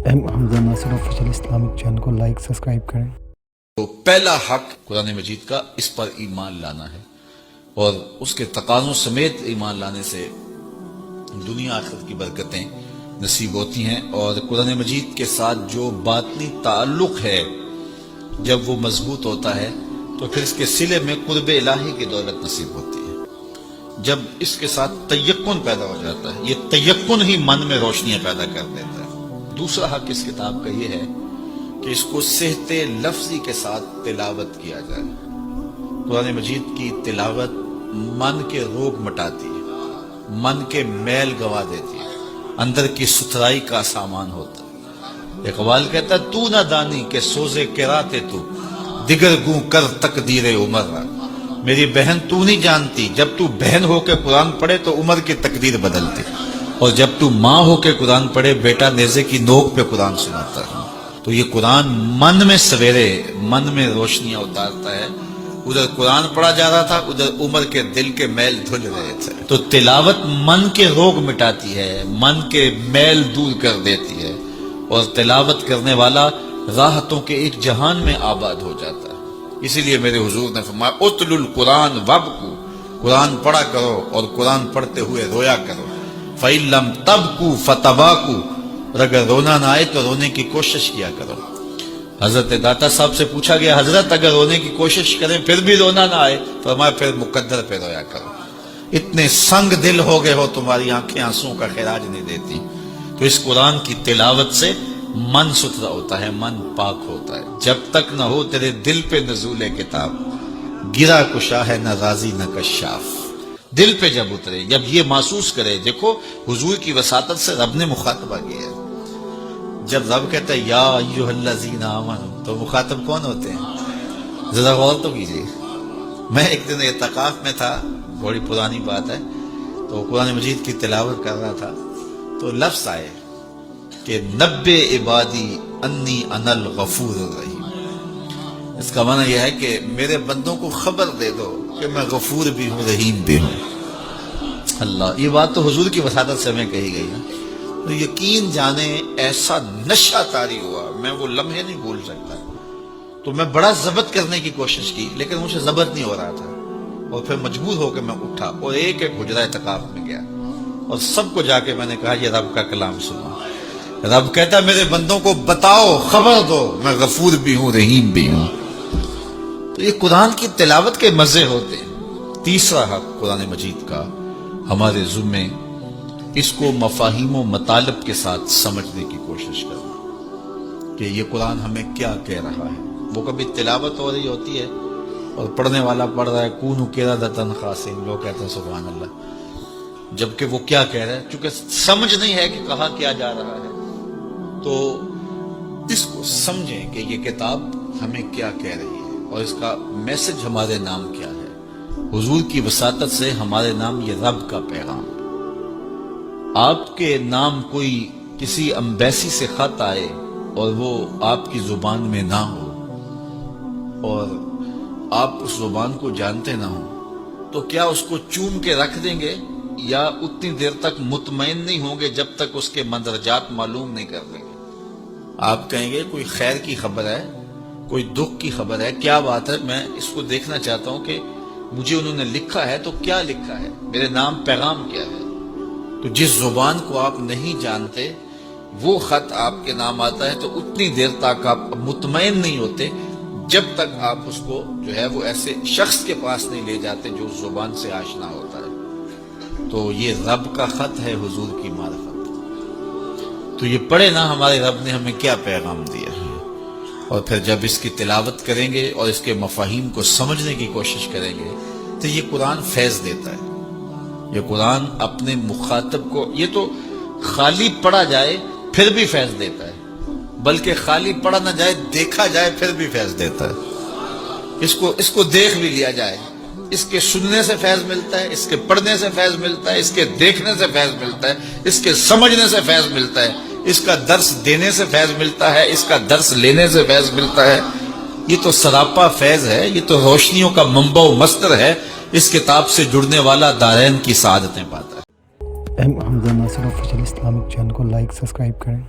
حمزہ ناصر official Islamic channel کو like subscribe کریں۔ تو پہلا حق قرآن مجید کا اس پر ایمان لانا ہے، اور اس کے تقاضوں سمیت ایمان لانے سے دنیا آخرت کی برکتیں نصیب ہوتی ہیں، اور قرآن مجید کے ساتھ جو باطنی تعلق ہے جب وہ مضبوط ہوتا ہے تو پھر اس کے صلے میں قرب الہی کی دولت نصیب ہوتی ہے۔ جب اس کے ساتھ تیقن پیدا ہو جاتا ہے، یہ تیقن ہی من میں روشنیاں پیدا کر دیتا ہے۔ دوسرا حق اس کتاب کا یہ ہے کہ اس کو صحت لفظی کے ساتھ تلاوت کیا جائے۔ قرآن مجید کی تلاوت من کے روگ مٹاتی ہے، من کے میل گوا دیتی ہے، اندر کی ستھرائی کا سامان ہوتا ہے۔ اقبال کہتا ہے تو نہ دانی کہ سوزے کراتے تو دیگر گوں کر تقدیر عمر را۔ میری بہن تو نہیں جانتی، جب تو بہن ہو کے قرآن پڑھے تو عمر کی تقدیر بدلتی، اور جب تو ماں ہو کے قرآن پڑھے بیٹا نیزے کی نوک پہ قرآن سناتا ہے۔ تو یہ قرآن من میں سویرے من میں روشنیاں اتارتا ہے۔ ادھر قرآن پڑھا جا رہا تھا، ادھر عمر کے دل کے میل دھل رہے تھے۔ تو تلاوت من کے روگ مٹاتی ہے، من کے میل دور کر دیتی ہے، اور تلاوت کرنے والا راحتوں کے ایک جہان میں آباد ہو جاتا ہے۔ اسی لیے میرے حضور نے فرمایا اتل القرآن وابکو، قرآن پڑھا کرو اور قرآن پڑھتے ہوئے رویا کرو۔ فَإِن لَمْ تَبْكُوا فَتَبَاكُوا، اور اگر رونا نہ آئے تو رونے کی کوشش کیا کرو۔ حضرت داتا صاحب سے پوچھا گیا حضرت اگر رونے کی کوشش کریں پھر بھی رونا نہ آئے، فرمایا پھر مقدر پہ رویا کرو۔ اتنے سنگ دل ہو گئے ہو تمہاری آنکھیں آنسوں کا خراج نہیں دیتی۔ تو اس قرآن کی تلاوت سے من ستھرا ہوتا ہے، من پاک ہوتا ہے۔ جب تک نہ ہو تیرے دل پہ نزول کتاب، گرا کشا ہے نہ غازی نہ کشاف۔ دل پہ جب اترے، جب یہ محسوس کرے، دیکھو حضور کی وساطت سے رب نے مخاطبہ کیا ہے۔ جب رب کہتا ہے یا ایھا الذین آمنوا، تو مخاطب کون ہوتے ہیں؟ ذرا غور تو کیجیے۔ میں ایک دن اعتکاف میں تھا، بڑی پرانی بات ہے، تو قرآن مجید کی تلاوت کر رہا تھا، تو لفظ آئے کہ نبّئ عبادی انی انا الغفور الرحیم۔ اس کا معنی یہ ہے کہ میرے بندوں کو خبر دے دو کہ میں غفور بھی ہوں رحیم بھی ہوں۔ اللہ، یہ بات تو حضور کی وساطت سے ہمیں کہی گئی ہے۔ تو یقین جانے ایسا نشہ طاری ہوا، میں وہ لمحے نہیں بھول سکتا۔ تو میں بڑا ضبط کرنے کی کوشش کی لیکن مجھے ضبط نہیں ہو رہا تھا، اور پھر مجبور ہو کے میں اٹھا اور ایک ایک حجرہ اعتکاف میں گیا، اور سب کو جا کے میں نے کہا یہ رب کا کلام سنو۔ رب کہتا میرے بندوں کو بتاؤ، خبر دو، میں غفور بھی ہوں رحیم بھی ہوں۔ تو یہ قرآن کی تلاوت کے مزے ہوتے ہیں۔ تیسرا حق قرآن مجید کا ہمارے ذمے، اس کو مفاہیم و مطالب کے ساتھ سمجھنے کی کوشش کرنا کہ یہ قرآن ہمیں کیا کہہ رہا ہے۔ وہ کبھی تلاوت ہو رہی ہوتی ہے اور پڑھنے والا پڑھ رہا ہے کونوا قردۃ خاسئین، لوگ کہتے ہیں سبحان اللہ، جبکہ وہ کیا کہہ رہا ہے، چونکہ سمجھ نہیں ہے کہ کہا کیا جا رہا ہے۔ تو اس کو سمجھیں کہ یہ کتاب ہمیں کیا کہہ رہی ہے، اور اس کا میسج ہمارے نام کیا ہے۔ حضور کی وساطت سے ہمارے نام یہ رب کا پیغام۔ آپ کے نام کوئی کسی امبیسی سے خط آئے اور وہ آپ کی زبان میں نہ ہو، اور آپ اس زبان کو جانتے نہ ہوں، تو کیا اس کو چوم کے رکھ دیں گے، یا اتنی دیر تک مطمئن نہیں ہوں گے جب تک اس کے مندرجات معلوم نہیں کر لیں گے؟ آپ کہیں گے کوئی خیر کی خبر ہے، کوئی دکھ کی خبر ہے، کیا بات ہے، میں اس کو دیکھنا چاہتا ہوں کہ مجھے انہوں نے لکھا ہے تو کیا لکھا ہے، میرے نام پیغام کیا ہے۔ تو جس زبان کو آپ نہیں جانتے وہ خط آپ کے نام آتا ہے، تو اتنی دیر تک آپ مطمئن نہیں ہوتے جب تک آپ اس کو جو ہے وہ ایسے شخص کے پاس نہیں لے جاتے جو اس زبان سے آشنا ہوتا ہے۔ تو یہ رب کا خط ہے، حضور کی معرفت۔ تو یہ پڑھے نا ہمارے رب نے ہمیں کیا پیغام دیا ہے، اور پھر جب اس کی تلاوت کریں گے اور اس کے مفاہیم کو سمجھنے کی کوشش کریں گے تو یہ قرآن فیض دیتا ہے۔ یہ قرآن اپنے مخاطب کو، یہ تو خالی پڑھا جائے پھر بھی فیض دیتا ہے، بلکہ خالی پڑھا نہ جائے، دیکھا جائے پھر بھی فیض دیتا ہے۔ اس کو دیکھ بھی لیا جائے، اس کے سننے سے فیض ملتا ہے، اس کے پڑھنے سے فیض ملتا ہے، اس کے دیکھنے سے فیض ملتا ہے، اس کے سمجھنے سے فیض ملتا ہے، اس کا درس دینے سے فیض ملتا ہے، اس کا درس لینے سے فیض ملتا ہے۔ یہ تو سراپا فیض ہے، یہ تو روشنیوں کا منبع و مصدر ہے۔ اس کتاب سے جڑنے والا دارین کی سعادتیں پاتا ہے۔ حمزہ ناصر آفیشیل اسلامک چینل کو لائک سبسکرائب کریں۔